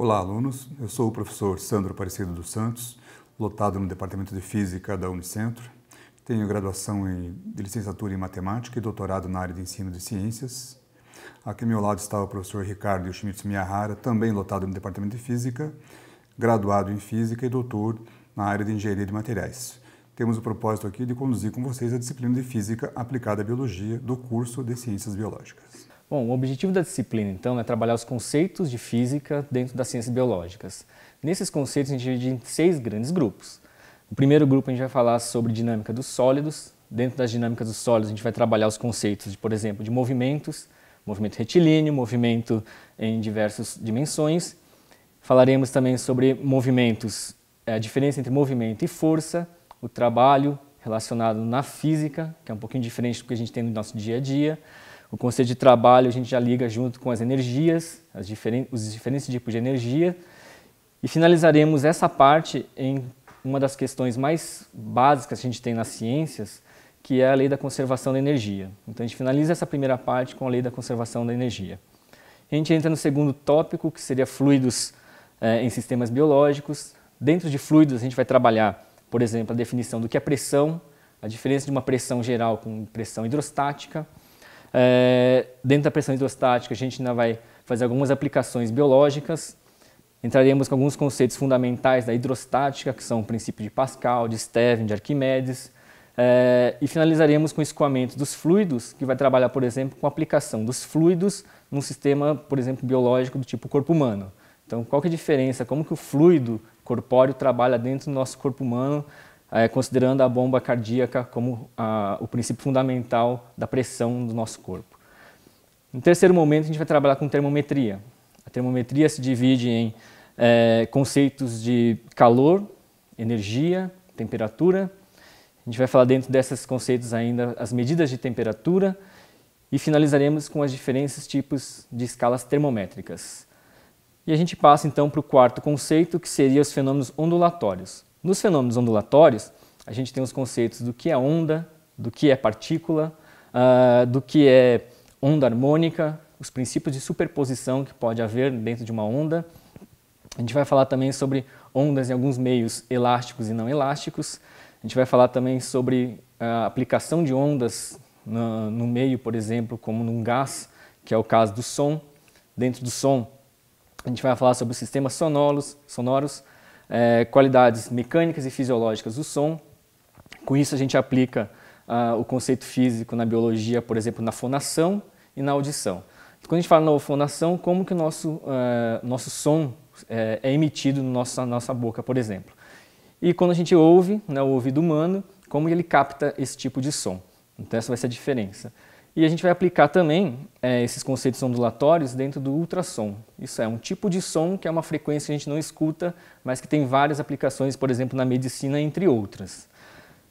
Olá, alunos. Eu sou o professor Sandro Aparecido dos Santos, lotado no Departamento de Física da Unicentro. Tenho graduação de licenciatura em Matemática e doutorado na área de Ensino de Ciências. Aqui ao meu lado está o professor Ricardo Yoshimitsu Miyahara, também lotado no Departamento de Física, graduado em Física e doutor na área de Engenharia de Materiais. Temos o propósito aqui de conduzir com vocês a disciplina de Física aplicada à Biologia do curso de Ciências Biológicas. Bom, o objetivo da disciplina, então, é trabalhar os conceitos de física dentro das ciências biológicas. Nesses conceitos, a gente divide em 6 grandes grupos. No primeiro grupo, a gente vai falar sobre dinâmica dos sólidos. Dentro das dinâmicas dos sólidos, a gente vai trabalhar os conceitos, por exemplo, de movimentos, movimento retilíneo, movimento em diversas dimensões. Falaremos também sobre movimentos, a diferença entre movimento e força, o trabalho relacionado na física, que é um pouquinho diferente do que a gente tem no nosso dia a dia. O conceito de trabalho a gente já liga junto com as energias, os diferentes tipos de energia. E finalizaremos essa parte em uma das questões mais básicas que a gente tem nas ciências, que é a lei da conservação da energia. Então a gente finaliza essa primeira parte com a lei da conservação da energia. A gente entra no segundo tópico, que seria fluidos em sistemas biológicos. Dentro de fluidos a gente vai trabalhar, por exemplo, a definição do que é pressão, a diferença de uma pressão geral com pressão hidrostática. Dentro da pressão hidrostática a gente ainda vai fazer algumas aplicações biológicas, entraremos com alguns conceitos fundamentais da hidrostática, que são o princípio de Pascal, de Stevin, de Arquimedes, e finalizaremos com o escoamento dos fluidos, que vai trabalhar, por exemplo, com a aplicação dos fluidos num sistema, por exemplo, biológico do tipo corpo humano. Então, qual que é a diferença? Como que o fluido corpóreo trabalha dentro do nosso corpo humano, considerando a bomba cardíaca como o princípio fundamental da pressão do nosso corpo. No terceiro momento, a gente vai trabalhar com termometria. A termometria se divide em conceitos de calor, energia, temperatura. A gente vai falar dentro desses conceitos ainda as medidas de temperatura e finalizaremos com as diferentes tipos de escalas termométricas. E a gente passa então para o quarto conceito, que seria os fenômenos ondulatórios. Nos fenômenos ondulatórios, a gente tem os conceitos do que é onda, do que é partícula, do que é onda harmônica, os princípios de superposição que pode haver dentro de uma onda. A gente vai falar também sobre ondas em alguns meios elásticos e não elásticos. A gente vai falar também sobre a aplicação de ondas no meio, por exemplo, como num gás, que é o caso do som. Dentro do som, a gente vai falar sobre os sistemas sonoros, qualidades mecânicas e fisiológicas do som. Com isso a gente aplica o conceito físico na biologia, por exemplo, na fonação e na audição. Quando a gente fala na fonação, como que o nosso som é emitido na nossa boca, por exemplo. E quando a gente ouve, o ouvido humano, como ele capta esse tipo de som. Então essa vai ser a diferença. E a gente vai aplicar também esses conceitos ondulatórios dentro do ultrassom. Isso é um tipo de som que é uma frequência que a gente não escuta, mas que tem várias aplicações, por exemplo, na medicina, entre outras.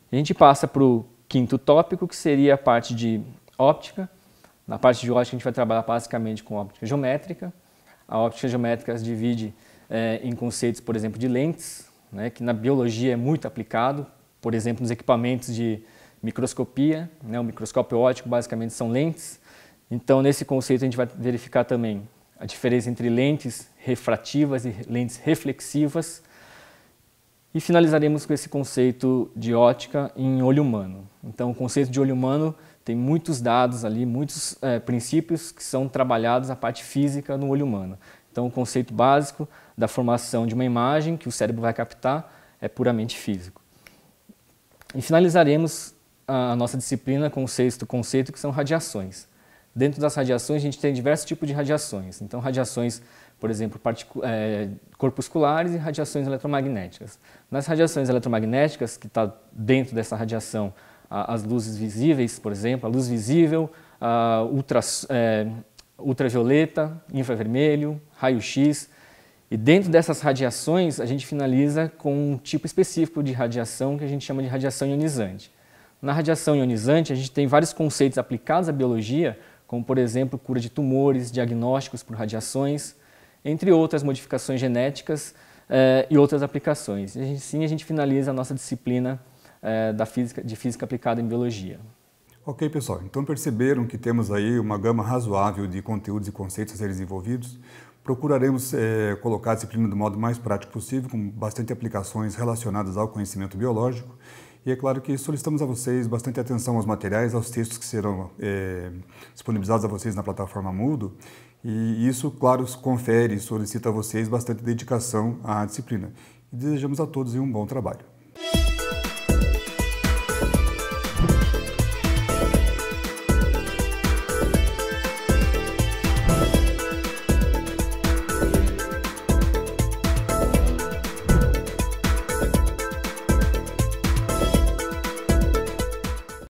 A gente passa para o quinto tópico, que seria a parte de óptica. Na parte de óptica a gente vai trabalhar basicamente com óptica geométrica. A óptica geométrica se divide em conceitos, por exemplo, de lentes, que na biologia é muito aplicado, por exemplo, nos equipamentos de microscopia, o microscópio óptico basicamente são lentes. Então, nesse conceito a gente vai verificar também a diferença entre lentes refrativas e lentes reflexivas. E finalizaremos com esse conceito de ótica em olho humano. Então, o conceito de olho humano tem muitos dados ali, muitos princípios que são trabalhados a parte física no olho humano. Então, o conceito básico da formação de uma imagem que o cérebro vai captar é puramente físico. E finalizaremos a nossa disciplina com o sexto conceito, que são radiações. Dentro das radiações, a gente tem diversos tipos de radiações. Então, radiações, por exemplo, corpusculares e radiações eletromagnéticas. Nas radiações eletromagnéticas, que está dentro dessa radiação, as luzes visíveis, por exemplo, a luz visível, ultravioleta, infravermelho, raio-x. E dentro dessas radiações, a gente finaliza com um tipo específico de radiação que a gente chama de radiação ionizante. Na radiação ionizante, a gente tem vários conceitos aplicados à biologia, como, por exemplo, cura de tumores, diagnósticos por radiações, entre outras modificações genéticas e outras aplicações. E assim a gente finaliza a nossa disciplina de física aplicada em biologia. Ok, pessoal, então perceberam que temos aí uma gama razoável de conteúdos e conceitos a serem desenvolvidos. Procuraremos colocar a disciplina do modo mais prático possível, com bastante aplicações relacionadas ao conhecimento biológico. E é claro que solicitamos a vocês bastante atenção aos materiais, aos textos que serão disponibilizados a vocês na plataforma Moodle. E isso, claro, confere e solicita a vocês bastante dedicação à disciplina. E desejamos a todos um bom trabalho.